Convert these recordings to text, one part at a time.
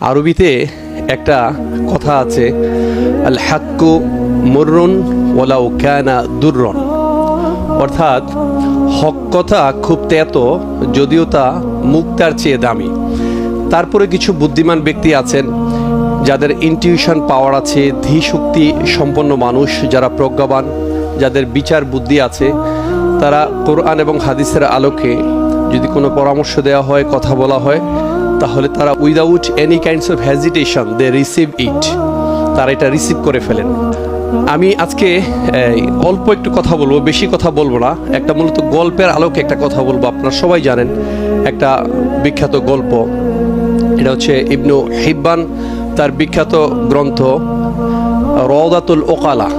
আরবিতে একটা কথা আছে, আল হাক্কু মুররুন ওয়ালাউ কানা দুররন, অর্থাৎ হক কথা খুব তেতো যদিও তা মুক্তার চেয়ে দামি। তারপরে কিছু বুদ্ধিমান ব্যক্তি আছেন যাদের ইনটিউশন পাওয়ার আছে, ধী শক্তি সম্পন্ন মানুষ, যারা প্রজ্ঞাবান, যাদের বিচার বুদ্ধি আছে, তারা কোরআন এবং হাদিসের আলোকে যদি কোনো পরামর্শ দেওয়া হয়, কথা বলা হয়, তাহলে তারা without any kinds of hesitation they receive it, তারা এটা রিসিভ করে ফেলেন। আমি আজকে অল্প একটু কথা বলবো, বেশি কথা বলবো না। একটা মূলত গল্পের আলোকে একটা কথা বলবো। আপনারা সবাই জানেন একটা বিখ্যাত গল্প, এটা হচ্ছে ইবনু হিব্বান তার বিখ্যাত গ্রন্থ রওদাতুল ওকালা,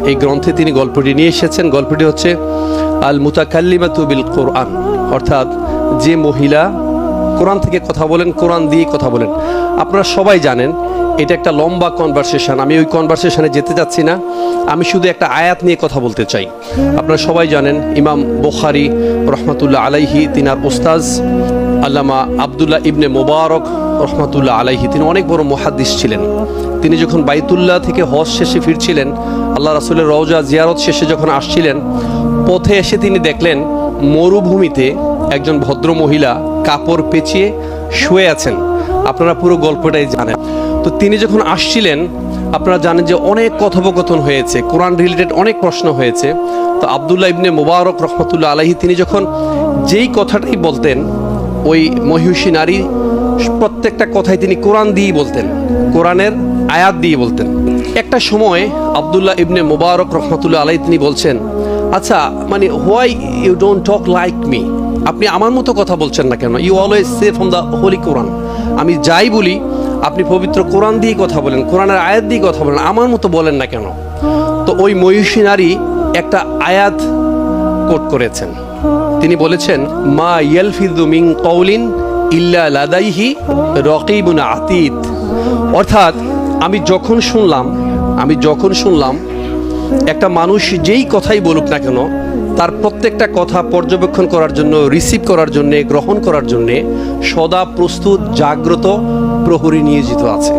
এই গ্রন্থে তিনি গল্পটি নিয়ে এসেছেন। গল্পটি হচ্ছে আল মুতাকাল্লিমাতু বিল কোরআন, অর্থাৎ যে মহিলা কোরআন থেকে কথা বলেন, কোরআন দিয়ে কথা বলেন। আপনারা সবাই জানেন এটা একটা লম্বা কনভারসেশন, আমি ওই কনভারসেশনে যেতে চাচ্ছি না। আমি শুধু একটা আয়াত নিয়ে কথা বলতে চাই। আপনারা সবাই জানেন ইমাম বুখারী রহমাতুল্লাহ আলাইহি, তিনার উস্তাজ আল্লামা আবদুল্লাহ ইবনে মুবারক রহমাতুল্লাহ আলাইহি, তিনি অনেক বড় মুহাদ্দিস ছিলেন। তিনি যখন বাইতুল্লাহ থেকে হজ শেষে ফিরছিলেন, আল্লাহ রাসূলের রওজা জিয়ারত শেষে যখন আসছিলেন, পথে এসে তিনি দেখলেন মরুভূমিতে একজন ভদ্র মহিলা কাপড় পেঁচিয়ে শুয়ে আছেন। আপনারা পুরো গল্পটাই জানেন। তো তিনি যখন আসছিলেন, আপনারা জানেন যে অনেক কথোপকথন হয়েছে, কোরআন রিলেটেড অনেক প্রশ্ন হয়েছে। তো আবদুল্লাহ ইবনে মুবারক রহমতুল্লাহ আলাইহি তিনি যখন যেই কথাটাই বলতেন, ওই মহিষী নারী প্রত্যেকটা কথাই তিনি কোরআন দিয়েই বলতেন, কোরআনের আয়াত দিয়ে বলতেন। একটা সময় আবদুল্লাহ ইবনে মুবারক রহমতুল্লাহ আলাইহি তিনি বলছেন, আচ্ছা মানে why you don't talk like me, আপনি আমার মতো কথা বলছেন না কেন? You always say from the holy Quran, আমি যাই বলি আপনি পবিত্র কোরআন দিয়ে কথা বলেন, কোরআনের আয়াত দিয়ে কথা বলেন, আমার মতো বলেন না কেন? তো ওই মহিষী নারী একটা আয়াত কোট করেছেন। তিনি বলেছেন, মা ইয়ালফিযু মিন কওলিন ইল্লা লাদাইহি রাকিবুন আতীদ, অর্থাৎ আমি যখন শুনলাম একটা মানুষ যেই কথাই বলুক না কেন, তার প্রত্যেকটা কথা পর্যবেক্ষণ করার জন্য, রিসিভ করার জন্য, গ্রহণ করার জন্য সদা প্রস্তুত জাগ্রত প্রহরী নিয়োজিত আছে।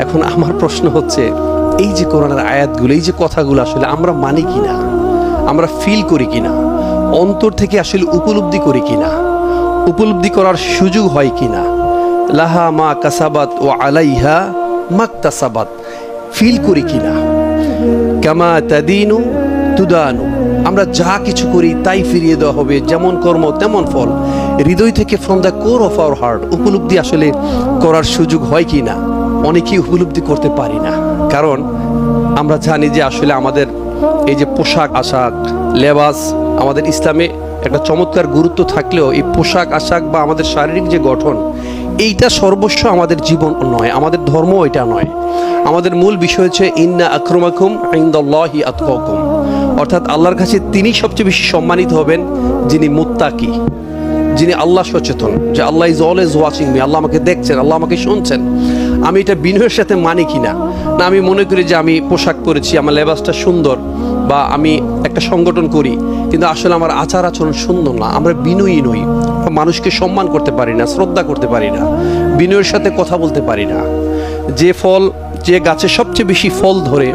এখন আমার প্রশ্ন হচ্ছে, এই যে কোরআনের আয়াতগুলো, এই যে কথাগুলো আসলে আমরা মানি কিনা, আমরা ফিল করি কিনা, অন্তর থেকে আসলে উপলব্ধি করি কিনা, উপলব্ধি করার সুযোগ হয় কিনা? লাহা মা কাসাবাত ও আলাইহা মাকতাসাবাত, ফিল করি কিনা? কামা তাদিনু তুদানু, আমরা যা কিছু করি তাই ফিরিয়ে দেওয়া হবে, যেমন কর্ম তেমন ফল। হৃদয় থেকে from the core of our heart উপলব্ধি আসলে করার সুযোগ হয় কি না? অনেকেই উপলব্ধি করতে পারি না, কারণ আমরা জানি যে আসলে আমাদের এই যে পোশাক আশাক লেবাস, আমাদের ইসলামে একটা চমৎকার গুরুত্ব থাকলেও এই পোশাক আশাক বা আমাদের শারীরিক যে গঠন, এইটা সর্বস্ব আমাদের জীবন নয়, আমাদের ধর্ম এটা নয়। আমাদের মূল বিষয় হচ্ছে ইন্না আক্রমাকুম ইনদাল্লাহি আতকাকুম, অর্থাৎ আল্লাহর কাছে তিনি সবচেয়ে বেশি সম্মানিত হবেন যিনি মুত্তাকি, যিনি আল্লাহ সচেতন, যে আল্লাহ ইজ অলওয়েজ ওয়াচিং মি, আল্লাহ আমাকে দেখছেন, আল্লাহ আমাকে শুনছেন। আমি এটা বিনয়ের সাথে মানি কিনা? না, আমি মনে করি যে আমি পোশাক পরেছি, আমার লেবাসটা সুন্দর, বা আমি একটা সংগঠন করি, কিন্তু আসলে আমার আচার আচরণ সুন্দর না, আমরা বিনয়ী নই, মানুষকে সম্মান করতে পারি না, শ্রদ্ধা করতে পারি না, বিনয়ের সাথে কথা বলতে পারি না। যে গাছে সবচেয়ে বেশি ফল ধরে,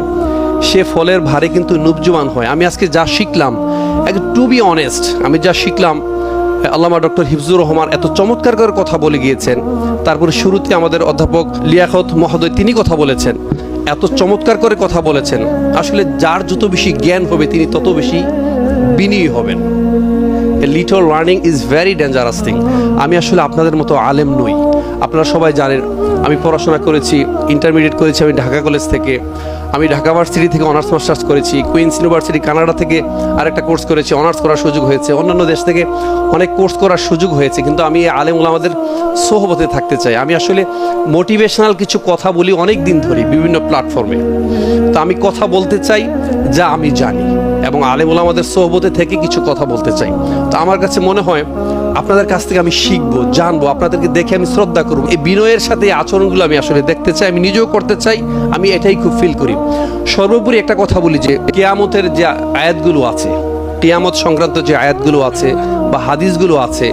সে ফলের ভারে কিন্তু নুবজমান হয়। আমি আজকে যা শিখলাম, টু বি অনেস্ট, আমি যা শিখলাম, আল্লামা ডক্টর হিফজুর রহমান এত চমৎকার করে কথা বলে গিয়েছেন। তারপরে শুরুতে আমাদের অধ্যাপক লিয়াকত মহোদয় তিনি কথা বলেছেন, এত চমৎকার করে কথা বলেছেন। আসলে যার যত বেশি জ্ঞান হবে তিনি তত বেশি বিনয়ী হবেন। Little learning is very dangerous thing. আমি আসলে আপনাদের মতো আলেম নই, আপনারা সবাই জানেন। আমি পড়াশোনা করেছি, ইন্টারমিডিয়েট করেছি আমি ঢাকা কলেজ থেকে, আমি ঢাকা ভার্সিটি থেকে অনার্স মাস্টার্স করেছি, কুইন্স ইউনিভার্সিটি কানাডা থেকে আরেকটা কোর্স করেছি, অনার্স করার সুযোগ হয়েছে, অন্যান্য দেশ থেকে অনেক কোর্স করার সুযোগ হয়েছে। কিন্তু আমি আলেম ওলামাদের সোহবতে থাকতে চাই। আমি আসলে মোটিভেশনাল কিছু কথা বলি অনেক দিন ধরে বিভিন্ন প্ল্যাটফর্মে। তো আমি কথা বলতে চাই যা আমি জানি, এবং আলেম ওলামাদের সোহবতে থেকে কিছু কথা বলতে চাই। তো আমার কাছে মনে হয় আপনাদের কাছ থেকে আমি শিখবো, জানবো, আপনাদেরকে দেখে আমি শ্রদ্ধা করবো। এই বিনয়ের সাথে এই আচরণগুলো আমি আসলে দেখতে চাই, আমি নিজেও করতে চাই, আমি এটাই খুব ফিল করি। সর্বোপরি একটা কথা বলি যে কিয়ামতের যে আয়াতগুলো আছে, কিয়ামত সংক্রান্ত যে আয়াতগুলো আছে বা হাদিসগুলো আছে,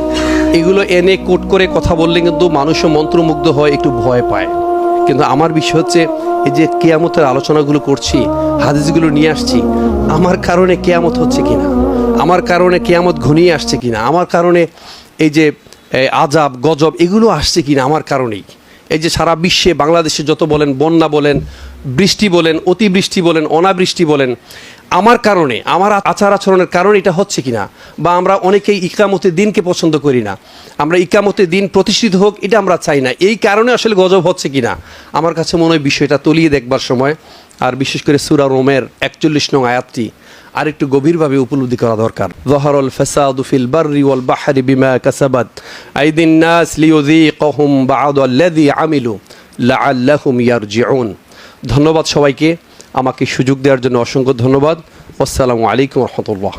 এগুলো এনে কোট করে কথা বললে কিন্তু মানুষও মন্ত্রমুগ্ধ হয়, একটু ভয় পায়। কিন্তু আমার বিষয় হচ্ছে এই যে কেয়ামতের আলোচনাগুলো করছি, হাদিসগুলো নিয়ে আসছি, আমার কারণে কেয়ামত হচ্ছে কিনা, আমার কারণে কেয়ামত ঘনিয়ে আসছে কিনা, আমার কারণে এই যে আজাব গজব এগুলো আসছে কিনা আমার কারণেই। এই যে সারা বিশ্বে বাংলাদেশে যত বলেন বন্যা বলেন, বৃষ্টি বলেন, অতিবৃষ্টি বলেন, অনাবৃষ্টি বলেন, আমার কারণে, আমার আচার আচরণের কারণে এটা হচ্ছে কিনা। বা আমরা অনেকেই ইকামতের দিনকে পছন্দ করি না, আমরা ইকামতের দিন প্রতিষ্ঠিত হোক এটা আমরা চাই না, এই কারণে আসলে গজব হচ্ছে কিনা। আমার কাছে মনে হয় বিষয়টা তলিয়ে দেখবার সময়, আর বিশেষ করে সূরা রোমের 41 নং আয়াতটি আর একটু গভীরভাবে উপলব্ধি করা দরকার। যাহারাল ফাসাদু ফিল বাররি ওয়াল বাহরি বিমা কাসাবাত আইদিন নাস লিয়ুযীকাহুম বা'দাল্লাযী আমিলু লাআল্লাহুম ইয়ারজিউন। ধন্যবাদ সবাইকে, আমাকে সুযোগ দেওয়ার জন্য অসংখ্য ধন্যবাদ। আসসালামু আলাইকুম ওয়া রাহমাতুল্লাহ।